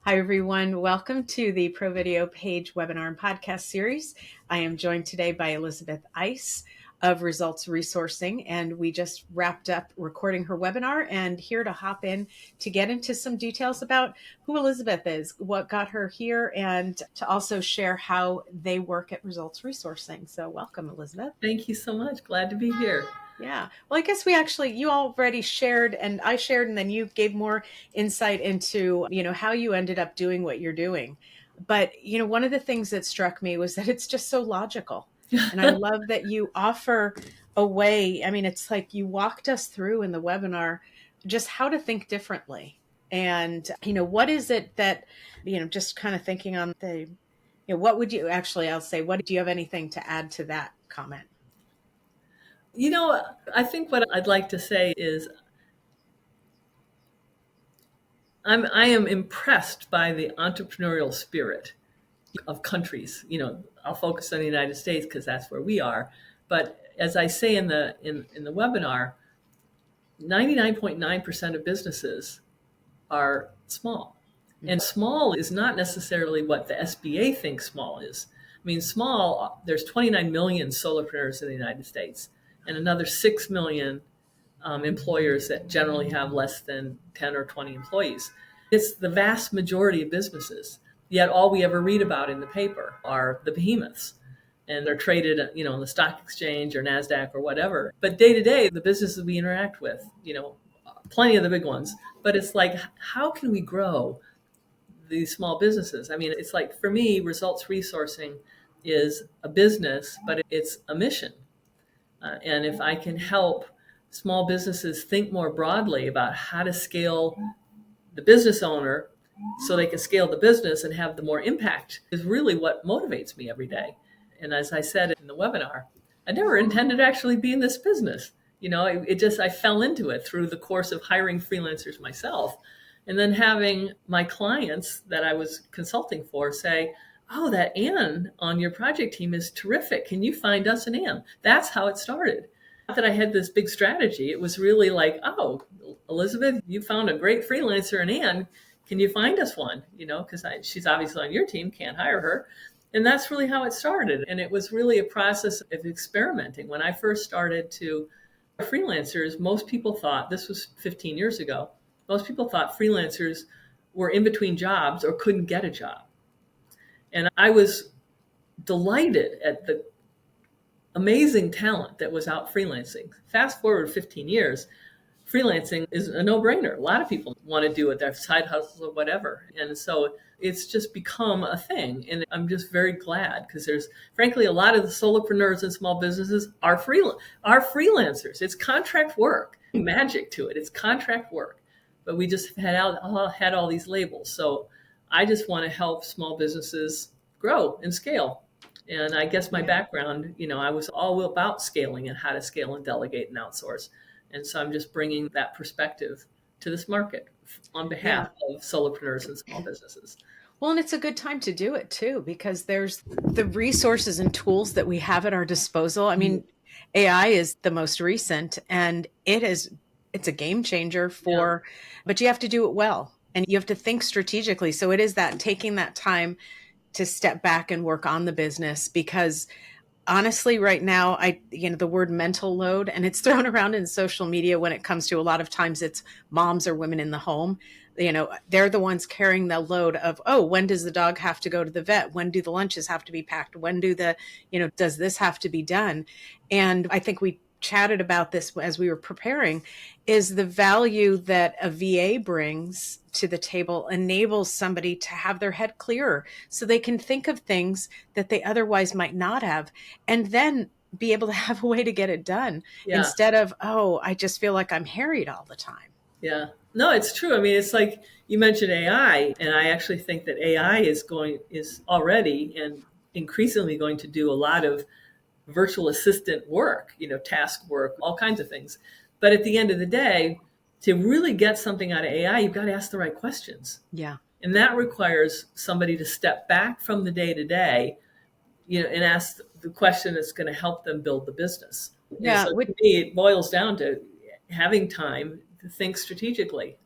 Hi, everyone. Welcome to the ProVideo page webinar and podcast series. I am joined today by Elizabeth Eiss of ResultsResourcing, and we just wrapped up recording her webinar and here to hop in to get into some details about who Elizabeth is, what got her here, and to also share how they work at ResultsResourcing. So welcome, Elizabeth. Thank you so much. Glad to be here. Yeah. Well, I guess you already shared and I shared, and then you gave more insight into, how you ended up doing what you're doing. But, one of the things that struck me was that it's just so logical. And I love that you offer a way. I mean, it's like you walked us through in the webinar just how to think differently. And, what is it that, just kind of thinking on what would you actually, I'll say, what do you have anything to add to that comment? I think what I'd like to say is I am impressed by the entrepreneurial spirit of countries. I'll focus on the United States because that's where we are. But as I say in the webinar, 99.9% of businesses are small. And small is not necessarily what the SBA thinks small is. I mean, small, there's 29 million solopreneurs in the United States and another 6 million employers that generally have less than 10 or 20 employees. It's the vast majority of businesses. Yet all we ever read about in the paper are the behemoths. And they're traded, on the stock exchange or NASDAQ or whatever. But day to day, the businesses we interact with, plenty of the big ones. But it's like, how can we grow these small businesses? I mean, it's like, for me, results resourcing is a business, but it's a mission. And if I can help small businesses think more broadly about how to scale the business owner so they can scale the business and have the more impact is really what motivates me every day. And as I said in the webinar, I never intended to actually be in this business. I fell into it through the course of hiring freelancers myself and then having my clients that I was consulting for say, "Oh, that Ann on your project team is terrific. Can you find us an Ann?" That's how it started. Not that I had this big strategy. It was really like, "Oh, Elizabeth, you found a great freelancer in Ann. Can you find us one?" Because she's obviously on your team, can't hire her. And that's really how it started. And it was really a process of experimenting. When I first started to freelancers, most people thought, this was 15 years ago, most people thought freelancers were in between jobs or couldn't get a job. And I was delighted at the amazing talent that was out freelancing. Fast forward 15 years, freelancing is a no-brainer. A lot of people want to do it, their side hustles or whatever. And so it's just become a thing. And I'm just very glad because there's, frankly, a lot of the solopreneurs and small businesses are freelancers. It's contract work, magic to it. It's contract work. But we just had all these labels. So I just want to help small businesses grow and scale. And I guess my background, I was all about scaling and how to scale and delegate and outsource. And so I'm just bringing that perspective to this market on behalf of solopreneurs and small businesses. Well, and it's a good time to do it too, because there's the resources and tools that we have at our disposal. I mean, AI is the most recent and it's a game changer but you have to do it well and you have to think strategically. So it is that taking that time to step back and work on the business, because honestly, right now, the word mental load, and it's thrown around in social media when it comes to a lot of times it's moms or women in the home. They're the ones carrying the load of, oh, when does the dog have to go to the vet? When do the lunches have to be packed? When does this have to be done? And I think we chatted about this as we were preparing, is the value that a VA brings to the table enables somebody to have their head clearer so they can think of things that they otherwise might not have, and then be able to have a way to get it done instead of, oh, I just feel like I'm harried all the time. Yeah. No, it's true. I mean, it's like you mentioned AI, and I actually think that AI is already and increasingly going to do a lot of virtual assistant work, task work, all kinds of things. But at the end of the day, to really get something out of AI, you've got to ask the right questions. Yeah. And that requires somebody to step back from the day to day, and ask the question that's going to help them build the business. Yeah. And so to me, it boils down to having time to think strategically.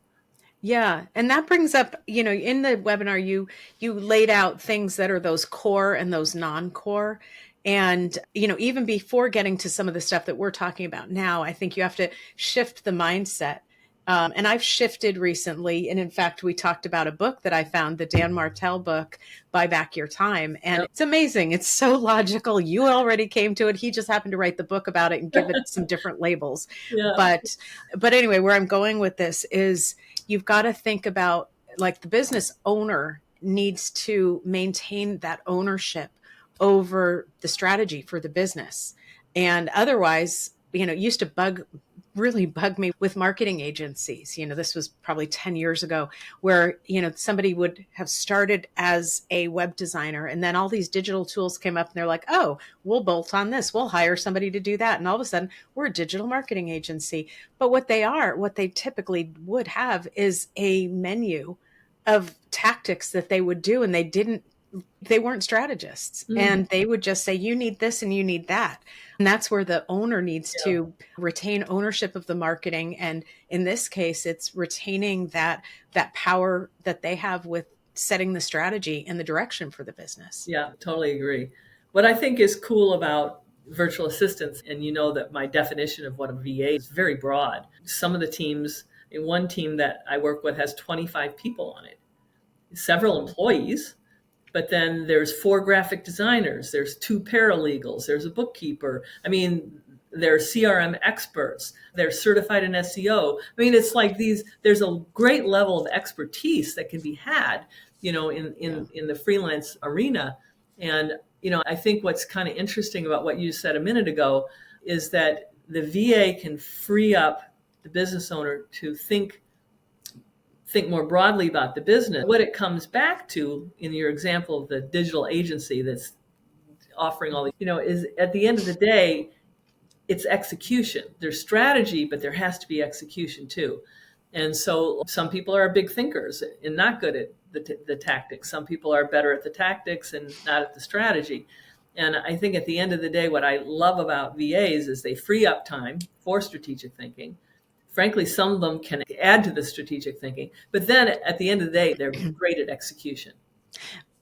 Yeah. And that brings up, in the webinar, you laid out things that are those core and those non-core. And, even before getting to some of the stuff that we're talking about now, I think you have to shift the mindset. And I've shifted recently. And in fact, we talked about a book that I found, the Dan Martell book, Buy Back Your Time. And Yep. it's amazing. It's so logical. You already came to it. He just happened to write the book about it and give it some different labels. Yeah. But anyway, where I'm going with this is, you've got to think about, like, the business owner needs to maintain that ownership over the strategy for the business. And otherwise, it used to really bug me with marketing agencies. This was probably 10 years ago, where, somebody would have started as a web designer, and then all these digital tools came up and they're like, oh, we'll bolt on this, we'll hire somebody to do that. And all of a sudden we're a digital marketing agency. But what they typically would have is a menu of tactics that they would do. And they weren't strategists, and they would just say, you need this and you need that. And that's where the owner needs to retain ownership of the marketing. And in this case, it's retaining that power that they have with setting the strategy and the direction for the business. Yeah, totally agree. What I think is cool about virtual assistants, and that my definition of what a VA is very broad. Some of the teams, in one team that I work with has 25 people on it, several employees, but then there's 4 graphic designers, there's 2 paralegals, there's a bookkeeper. I mean, they're CRM experts, they're certified in SEO. I mean, it's like there's a great level of expertise that can be had, in the freelance arena. And, I think what's kind of interesting about what you said a minute ago is that the VA can free up the business owner to think more broadly about the business. What it comes back to, in your example of the digital agency that's offering all these, is at the end of the day, it's execution. There's strategy, but there has to be execution too. And so some people are big thinkers and not good at the tactics. Some people are better at the tactics and not at the strategy. And I think at the end of the day, what I love about VAs is they free up time for strategic thinking. Frankly, some of them can add to the strategic thinking, but then at the end of the day, they're great at execution.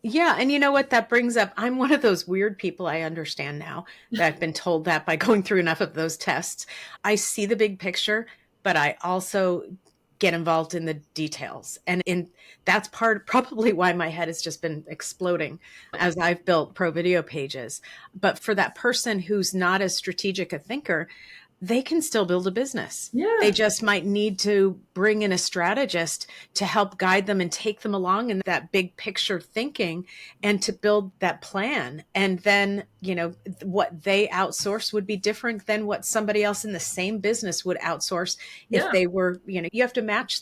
Yeah. And you know what that brings up? I'm one of those weird people. I understand now that I've been told that by going through enough of those tests. I see the big picture, but I also get involved in the details. And that's probably why my head has just been exploding as I've built ProVideo pages. But for that person who's not as strategic a thinker, they can still build a business. Yeah. They just might need to bring in a strategist to help guide them and take them along in that big picture thinking and to build that plan. And then, what they outsource would be different than what somebody else in the same business would outsource if they were, you have to match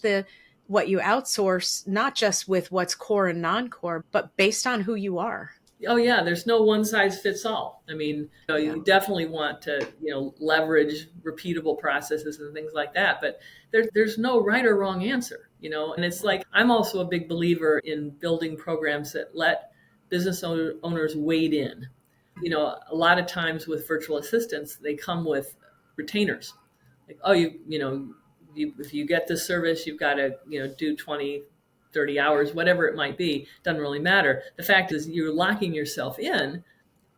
what you outsource, not just with what's core and non-core, but based on who you are. Oh yeah, there's no one size fits all. I mean, you definitely want to, leverage repeatable processes and things like that, but there's no right or wrong answer, and it's like, I'm also a big believer in building programs that let business owners wade in. A lot of times with virtual assistants, they come with retainers. Like, oh, if you get this service, you've got to, do 20, 30 hours, whatever it might be, doesn't really matter. The fact is you're locking yourself in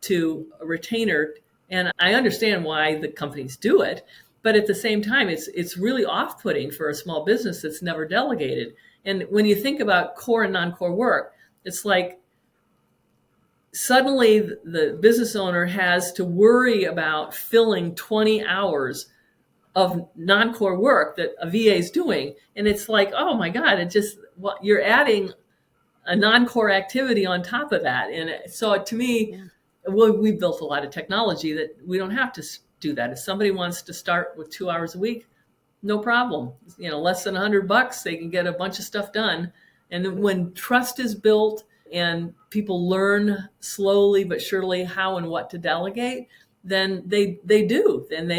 to a retainer. And I understand why the companies do it, but at the same time, it's really off-putting for a small business that's never delegated. And when you think about core and non-core work, it's like suddenly the business owner has to worry about filling 20 hours of non-core work that a VA is doing. And it's like, oh my God, you're adding a non-core activity on top of that. And so to me, we built a lot of technology that we don't have to do that. If somebody wants to start with 2 hours a week, no problem. Less than $100, they can get a bunch of stuff done. And then when trust is built and people learn slowly but surely how and what to delegate, then they do. And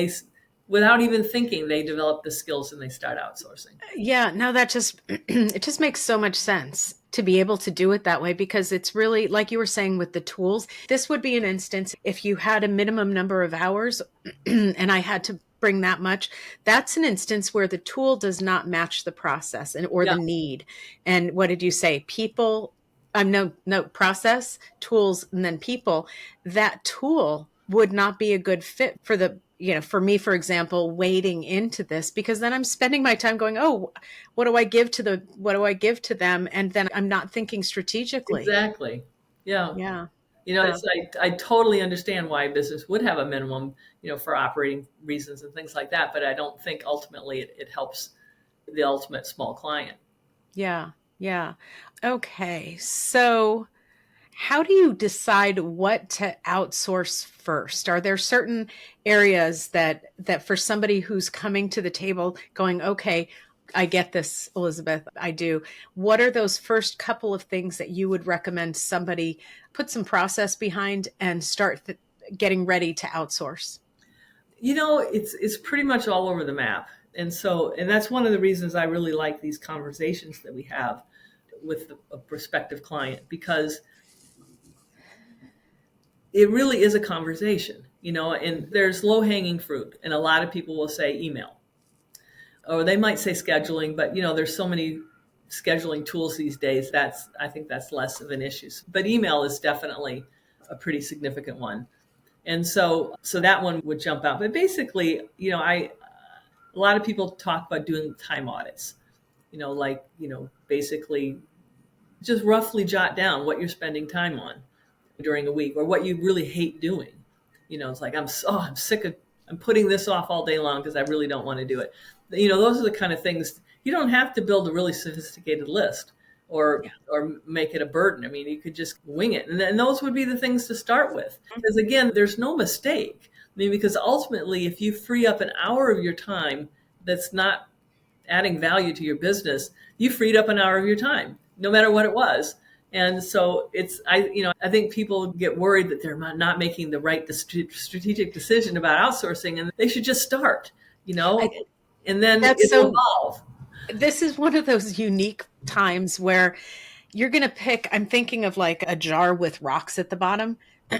without even thinking, they develop the skills and they start outsourcing. Yeah, no, that it just makes so much sense to be able to do it that way, because it's really, like you were saying with the tools, this would be an instance if you had a minimum number of hours and I had to bring that much. That's an instance where the tool does not match the process or Yeah, the need. And what did you say? People, no, process, tools, and then people. That tool would not be a good fit for for me, for example, wading into this, because then I'm spending my time going, oh, what do I give to them? And then I'm not thinking strategically. exactly. Yeah. Yeah. It's I totally understand why a business would have a minimum, for operating reasons and things like that. But I don't think ultimately it helps the ultimate small client. Yeah. Yeah. Okay. So how do you decide what to outsource first? Are there certain areas that for somebody who's coming to the table going, okay, I get this, Elizabeth, I do. What are those first couple of things that you would recommend somebody put some process behind and start getting ready to outsource? It's pretty much all over the map. And that's one of the reasons I really like these conversations that we have with a prospective client, because it really is a conversation, and there's low hanging fruit. And a lot of people will say email, or they might say scheduling, but there's so many scheduling tools these days. I think that's less of an issue. But email is definitely a pretty significant one. And so that one would jump out. But basically, a lot of people talk about doing time audits, basically just roughly jot down what you're spending time on during a week, or what you really hate doing. It's like, I'm sick of, I'm putting this off all day long because I really don't want to do it. Those are the kind of things. You don't have to build a really sophisticated list or make it a burden. I mean, you could just wing it. And those would be the things to start with. Because again, there's no mistake. I mean, because ultimately, if you free up an hour of your time that's not adding value to your business, you freed up an hour of your time, no matter what it was. And so I think people get worried that they're not making the right strategic decision about outsourcing, and they should just start, and then it'll evolve. This is one of those unique times where you're going to pick, I'm thinking of like a jar with rocks at the bottom,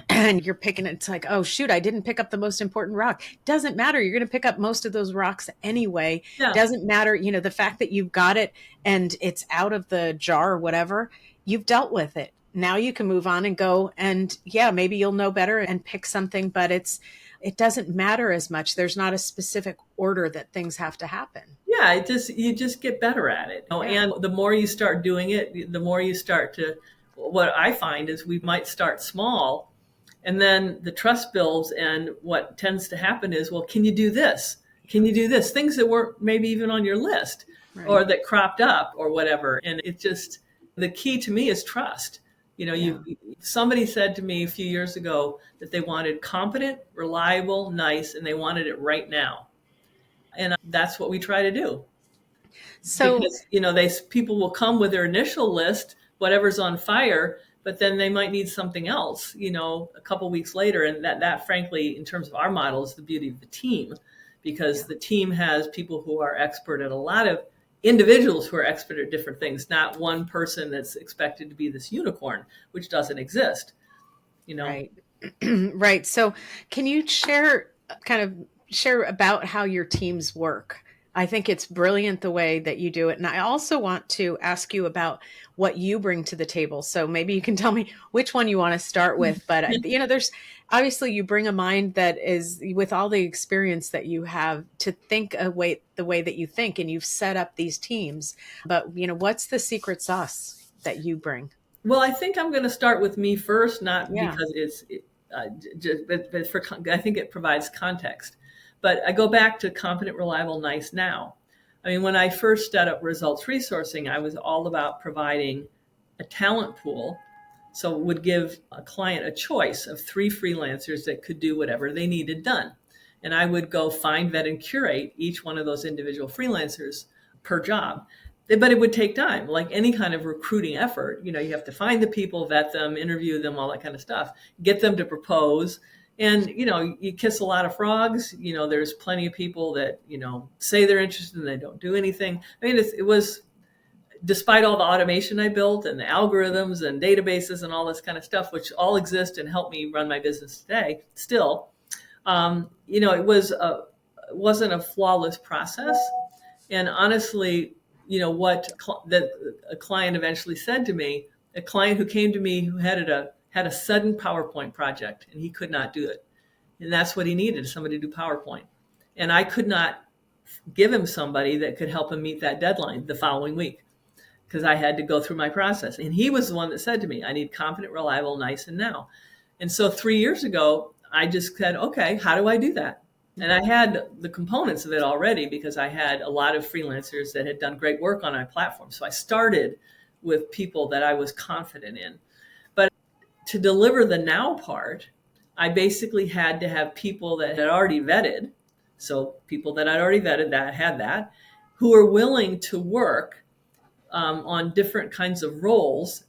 and you're picking it. It's like, oh, shoot, I didn't pick up the most important rock. Doesn't matter. You're going to pick up most of those rocks anyway. Yeah. Doesn't matter. The fact that you've got it and it's out of the jar or whatever, you've dealt with it. Now you can move on and go. And maybe you'll know better and pick something, but it doesn't matter as much. There's not a specific order that things have to happen. Yeah, you just get better at it. And the more you start doing it, the more you start to, what I find is we might start small, and then the trust builds. And what tends to happen is, well, can you do this? Can you do this? Things that weren't maybe even on your list, right, or that cropped up or whatever. And it just, the key to me is trust. Somebody said to me a few years ago that they wanted competent, reliable, nice, and they wanted it right now. And that's what we try to do. So, because, people will come with their initial list, whatever's on fire, but then they might need something else, a couple of weeks later. And that frankly, in terms of our model, is the beauty of the team, because the team has people who are expert at a lot of individuals who are expert at different things, not one person that's expected to be this unicorn, which doesn't exist, Right. Right. So can you share about how your teams work? I think it's brilliant the way that you do it. And I also want to ask you about what you bring to the table. So maybe you can tell me which one you want to start with. But, there's obviously you bring a mind that is, with all the experience that you have, to think the way that you think, and you've set up these teams. But, what's the secret sauce that you bring? Well, I think I'm going to start with me first, not because but I think it provides context. But I go back to competent, reliable, nice now. I mean, when I first set up Results Resourcing, I was all about providing a talent pool. So it would give a client a choice of 3 freelancers that could do whatever they needed done. And I would go find, vet, and curate each one of those individual freelancers per job. But it would take time, like any kind of recruiting effort. You have to find the people, vet them, interview them, all that kind of stuff, get them to propose. And, you kiss a lot of frogs. There's plenty of people that, say they're interested and they don't do anything. I mean, it was, despite all the automation I built and the algorithms and databases and all this kind of stuff, which all exist and help me run my business today, still, it was wasn't a flawless process. And honestly, what a client eventually said to me, a client who came to me who had a sudden PowerPoint project and he could not do it. And that's what he needed, somebody to do PowerPoint. And I could not give him somebody that could help him meet that deadline the following week because I had to go through my process. And he was the one that said to me, I need confident, reliable, nice, and now. And so 3 years ago, I just said, okay, how do I do that? And I had the components of it already because I had a lot of freelancers that had done great work on my platform. So I started with people that I was confident in. But to deliver the now part, I basically had to have people that had already vetted. So people that I'd already vetted that had that, who were willing to work on different kinds of roles,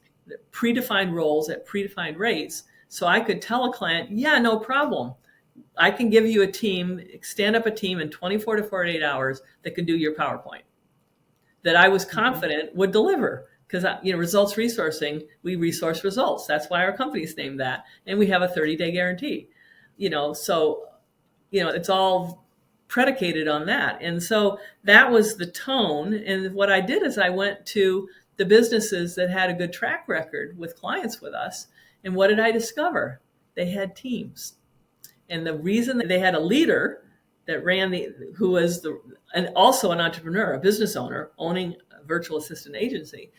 predefined roles at predefined rates. So I could tell a client, yeah, no problem. I can give you a team, stand up a team in 24 to 48 hours that can do your PowerPoint that I was confident would deliver. Because, results resourcing, we resource results. That's why our company's named that. And we have a 30-day guarantee. So it's all predicated on that. And so that was the tone. And what I did is I went to the businesses that had a good track record with clients with us. And what did I discover? They had teams. And the reason that they had a leader that who was and also an entrepreneur, a business owner, owning a virtual assistant agency,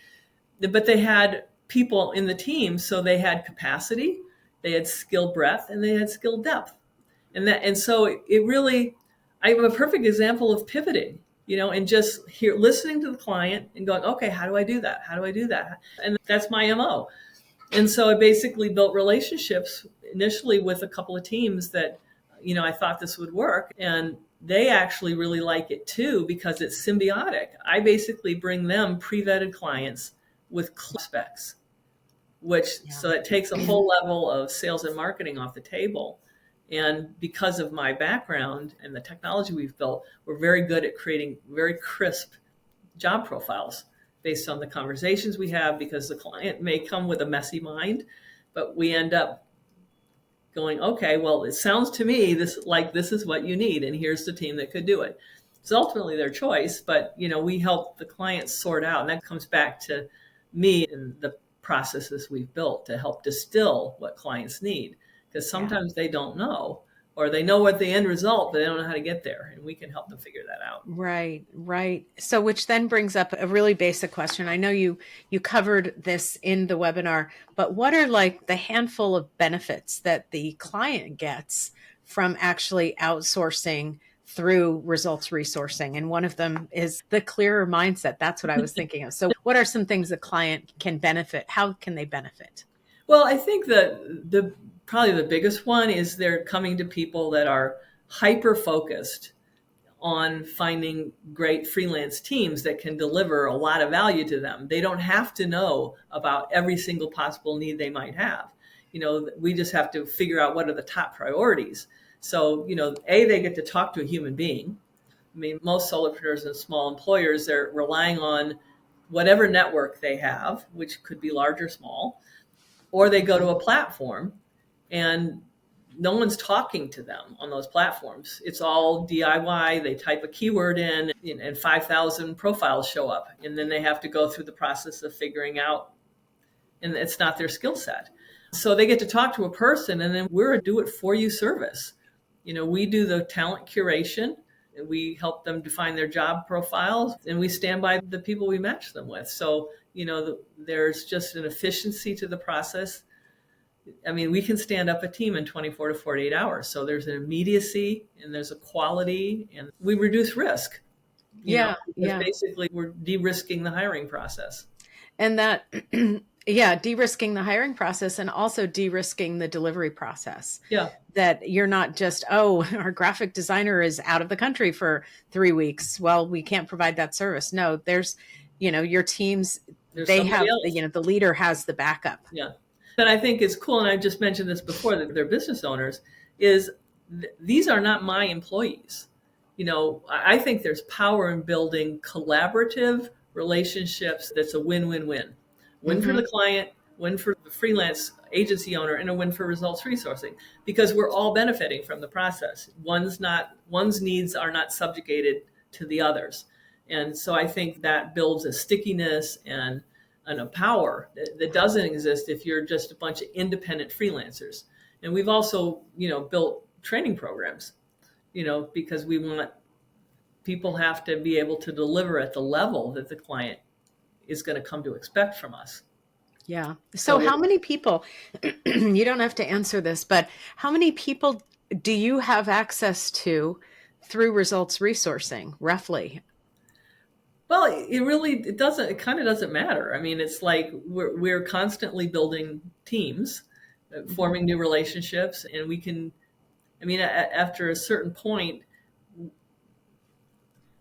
but they had people in the team. So they had capacity, they had skill breadth, and they had skill depth. And so it really, I have a perfect example of pivoting, and just listening to the client and going, okay, how do I do that? How do I do that? And that's my MO. And so I basically built relationships initially with a couple of teams that, I thought this would work. And they actually really like it too, because it's symbiotic. I basically bring them pre-vetted clients with specs, so it takes a whole level of sales and marketing off the table. And because of my background and the technology we've built, we're very good at creating very crisp job profiles based on the conversations we have, because the client may come with a messy mind, but we end up going, okay, well, it sounds to me this is what you need, and here's the team that could do it. It's ultimately their choice, but we help the client sort out, and that comes back to me and the processes we've built to help distill what clients need, because sometimes they don't know, or they know what the end result, but they don't know how to get there, and we can help them figure that out. Right. So which then brings up a really basic question. I know you covered this in the webinar, but what are like the handful of benefits that the client gets from actually outsourcing through results resourcing? And one of them is the clearer mindset. That's what I was thinking of. So what are some things the client can benefit? How can they benefit? Well, I think that probably the biggest one is they're coming to people that are hyper focused on finding great freelance teams that can deliver a lot of value to them. They don't have to know about every single possible need they might have. We just have to figure out what are the top priorities. So, they get to talk to a human being. I mean, most solopreneurs and small employers, they're relying on whatever network they have, which could be large or small, or they go to a platform and no one's talking to them on those platforms. It's all DIY. They type a keyword in and 5,000 profiles show up. And then they have to go through the process of figuring out, and it's not their skill set. So they get to talk to a person, and then we're a do-it-for-you service. We do the talent curation, and we help them define their job profiles, and we stand by the people we match them with. So, there's just an efficiency to the process. I mean, we can stand up a team in 24 to 48 hours. So there's an immediacy and there's a quality, and we reduce risk. Basically, we're de-risking the hiring process. And that, de-risking the hiring process and also de-risking the delivery process. Yeah. That you're not just, our graphic designer is out of the country for 3 weeks. Well, we can't provide that service. No, there's, your teams, they have, the leader has the backup. Yeah. That I think is cool, and I just mentioned this before, that they're business owners, is these are not my employees. I think there's power in building collaborative relationships that's a win-win-win. Win for the client, win for the freelance agency owner, and a win for results resourcing, because we're all benefiting from the process. One's needs are not subjugated to the others. And so I think that builds a stickiness and a power that doesn't exist if you're just a bunch of independent freelancers. And we've also, built training programs, because we want people have to be able to deliver at the level that the client is going to come to expect from us. Yeah. So how many people, you don't have to answer this, but how many people do you have access to through results resourcing, roughly? Well, it kind of doesn't matter. I mean, it's like we're constantly building teams, forming new relationships, and we can, after a certain point,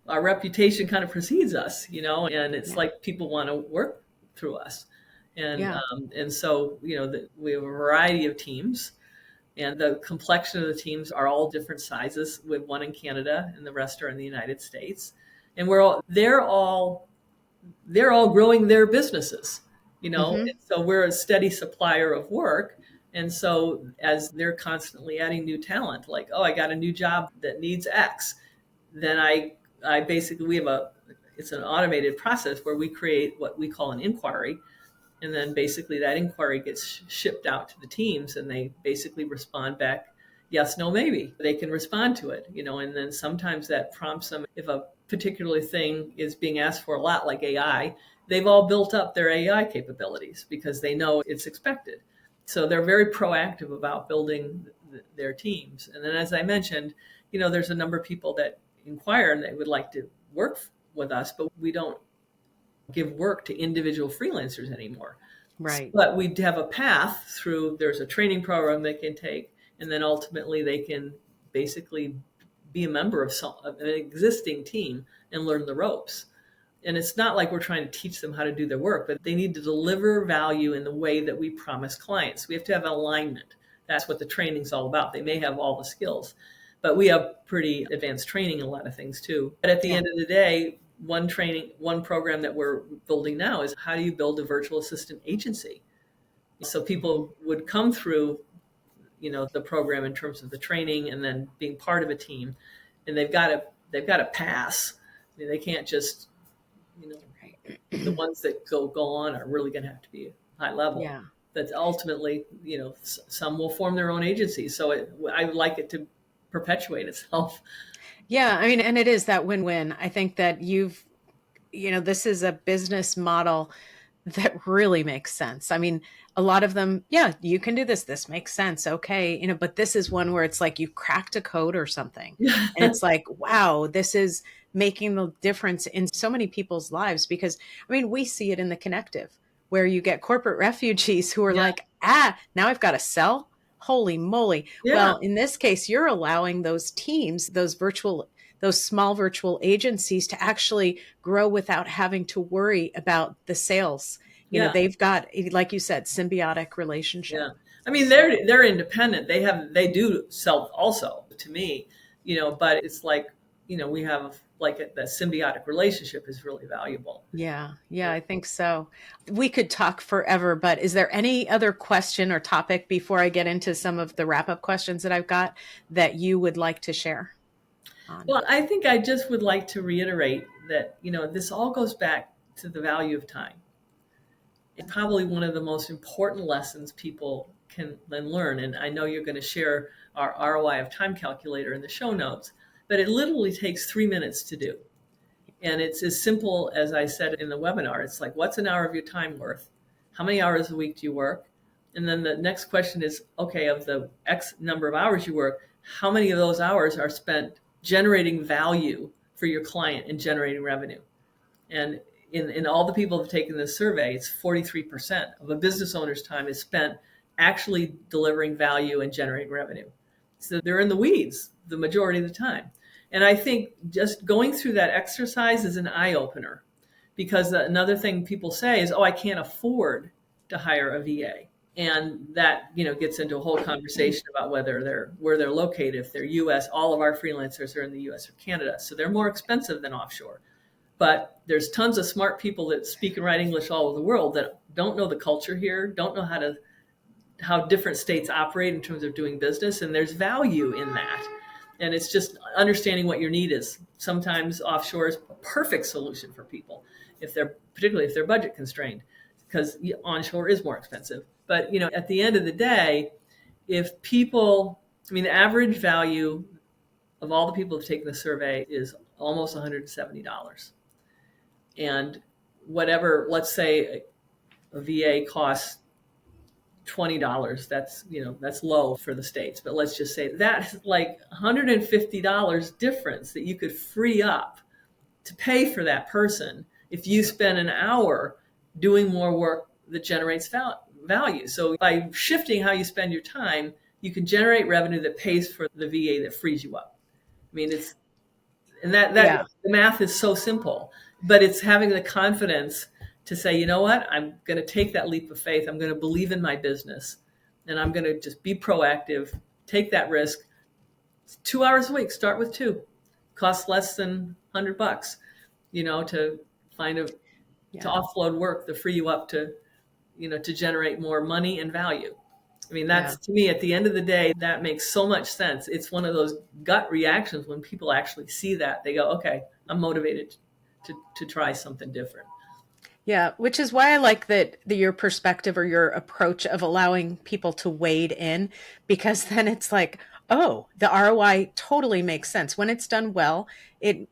our reputation kind of precedes us, and it's like people want to work through us. And so, we have a variety of teams, and the complexion of the teams are all different sizes, with one in Canada and the rest are in the United States. And they're all growing their businesses, And so we're a steady supplier of work. And so as they're constantly adding new talent, like, oh, I got a new job that needs X, then I basically, it's an automated process where we create what we call an inquiry. And then basically that inquiry gets shipped out to the teams, and they basically respond back, yes, no, maybe. They can respond to it, and then sometimes that prompts them, if a particular thing is being asked for a lot, like AI, they've all built up their AI capabilities because they know it's expected. So they're very proactive about building their teams. And then, as I mentioned, there's a number of people that inquire and they would like to work with us, but we don't give work to individual freelancers anymore. Right. But we have a path through, there's a training program they can take, and then ultimately they can basically be a member of an existing team and learn the ropes. And it's not like we're trying to teach them how to do their work, but they need to deliver value in the way that we promise clients. We have to have an alignment. That's what the training's all about. They may have all the skills, but we have pretty advanced training in a lot of things too. But at the end of the day, one program that we're building now is, how do you build a virtual assistant agency? So people would come through, the program in terms of the training and then being part of a team, and they've got to pass. I mean, they can't just, the ones that go on are really going to have to be high level. Yeah. That ultimately, some will form their own agency. So I would like it to perpetuate itself. Yeah. I mean, and it is that win-win. I think that this is a business model that really makes sense. I mean, a lot of them, yeah, you can do this. This makes sense. Okay. But this is one where it's like you cracked a code or something. And it's like, wow, this is making the difference in so many people's lives. Because, we see it in the connective, where you get corporate refugees who are like, now I've got to sell. Holy moly. Yeah. Well, in this case, you're allowing those teams, those small virtual agencies, to actually grow without having to worry about the sales. They've got, like you said, symbiotic relationship. Yeah. I mean, they're independent. They do sell also to me, but it's like, we have like the symbiotic relationship is really valuable. Yeah, I think so. We could talk forever, but is there any other question or topic before I get into some of the wrap-up questions that I've got that you would like to share on? Well, I think I just would like to reiterate that, this all goes back to the value of time. It's probably one of the most important lessons people can then learn. And I know you're going to share our ROI of time calculator in the show notes, but it literally takes 3 minutes to do. And it's as simple as I said in the webinar. It's like, what's an hour of your time worth? How many hours a week do you work? And then the next question is, okay, of the X number of hours you work, how many of those hours are spent generating value for your client and generating revenue? And in all the people who have taken this survey, it's 43% of a business owner's time is spent actually delivering value and generating revenue. So they're in the weeds the majority of the time. And I think just going through that exercise is an eye-opener, because another thing people say is, oh, I can't afford to hire a VA. And that, gets into a whole conversation about where they're located. If they're US, all of our freelancers are in the US or Canada. So they're more expensive than offshore. But there's tons of smart people that speak and write English all over the world that don't know the culture here, don't know how different states operate in terms of doing business, and there's value in that. And it's just understanding what your need is. Sometimes offshore is a perfect solution for people, particularly if they're budget constrained, because onshore is more expensive. But at the end of the day, if people, the average value of all the people who've taken the survey is almost $170. And whatever, let's say a VA costs $20, that's low for the States, but let's just say that's like $150 difference that you could free up to pay for that person if you spend an hour doing more work that generates value. So by shifting how you spend your time, you can generate revenue that pays for the VA that frees you up. The math is so simple, but it's having the confidence to say, you know what, I'm going to take that leap of faith. I'm going to believe in my business, and I'm going to just be proactive, take that risk. 2 hours a week, start with 2. Costs less than $100, to find to offload work to free you up to generate more money and value. That's to me, at the end of the day, that makes so much sense. It's one of those gut reactions when people actually see that. They go, okay, I'm motivated to try something different. Yeah, which is why I like that your perspective or your approach of allowing people to wade in, because then it's like, oh, the ROI totally makes sense when it's done well. It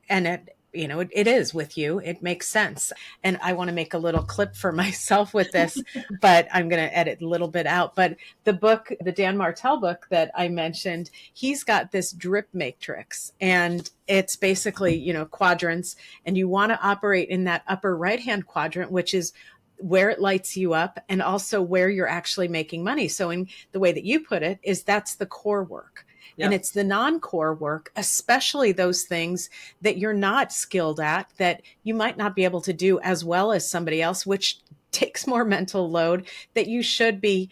is with you. It makes sense. And I want to make a little clip for myself with this, but I'm going to edit a little bit out. But the book, the Dan Martell book that I mentioned, he's got this drip matrix, and it's basically, quadrants, and you want to operate in that upper right-hand quadrant, which is where it lights you up and also where you're actually making money. So in the way that you put it is that's the core work. Yep. And it's the non-core work, especially those things that you're not skilled at, that you might not be able to do as well as somebody else, which takes more mental load, that you should be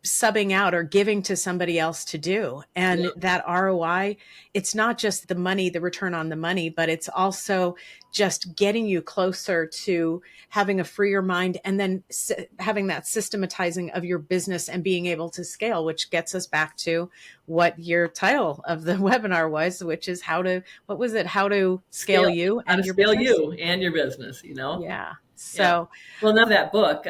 subbing out or giving to somebody else to do. And that ROI, it's not just the money, the return on the money, but it's also just getting you closer to having a freer mind, and then having that systematizing of your business and being able to scale, which gets us back to what your title of the webinar was, which is how to scale you and your business. You and your business, Yeah. So, well, now that book,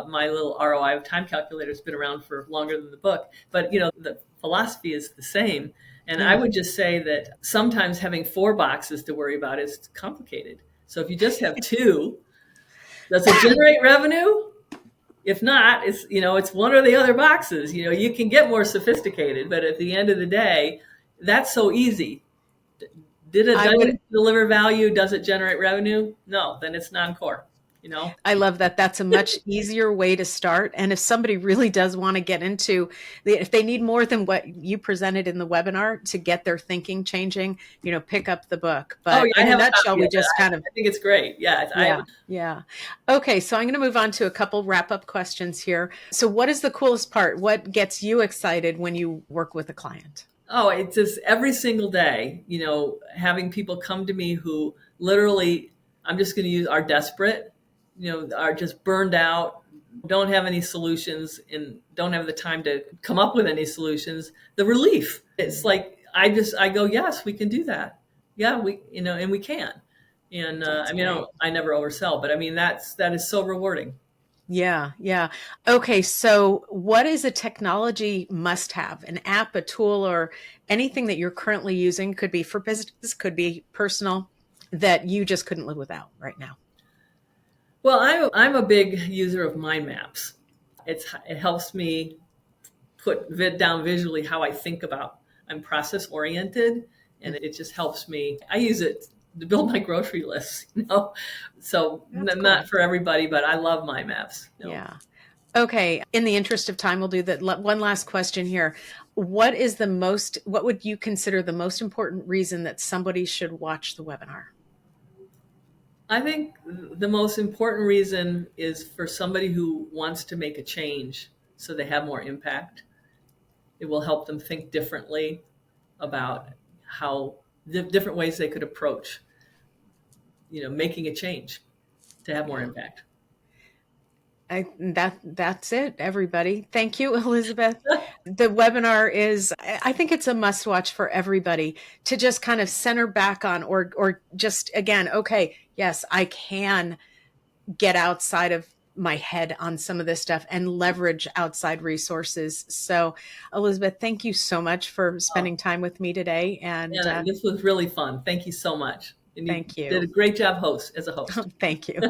my little ROI time calculator has been around for longer than the book, but the philosophy is the same. And I would just say that sometimes having 4 boxes to worry about is complicated. So if you just have 2, does it generate revenue? If not, it's one or the other boxes. You can get more sophisticated, but at the end of the day, that's so easy. Did it deliver value? Does it generate revenue? No, then it's non-core. I love that. That's a much easier way to start. And if somebody really does want to get into, if they need more than what you presented in the webinar to get their thinking changing, pick up the book. But in a nutshell, we just I think it's great. Yeah. Okay. So I'm going to move on to a couple wrap-up questions here. So what is the coolest part? What gets you excited when you work with a client? Oh, it's just every single day, having people come to me who literally, I'm just going to use, are desperate, are just burned out, don't have any solutions, and don't have the time to come up with any solutions. The relief, it's like, I go, yes, we can do that. Yeah, and we can. And I never oversell, but that is so rewarding. Yeah. Yeah. Okay. So what is a technology must have, an app, a tool, or anything that you're currently using? Could be for business, could be personal, that you just couldn't live without right now? Well, I'm a big user of mind maps. It helps me put down visually how I think about. I'm process oriented, and it just helps me. I use it to build my grocery lists, So that's not cool for everybody, but I love mind maps. Yeah. Okay. In the interest of time, we'll do that. One last question here. What would you consider the most important reason that somebody should watch the webinar? I think the most important reason is for somebody who wants to make a change so they have more impact. It will help them think differently about how different ways they could approach making a change to have more impact. That's it, everybody. Thank you, Elizabeth. The webinar is, I think it's a must watch for everybody to just kind of center back on, or just again, okay, yes, I can get outside of my head on some of this stuff and leverage outside resources. So, Elizabeth, thank you so much for spending time with me today. And yeah, this was really fun. Thank you so much. And you thank did you. a great job as a host. Thank you.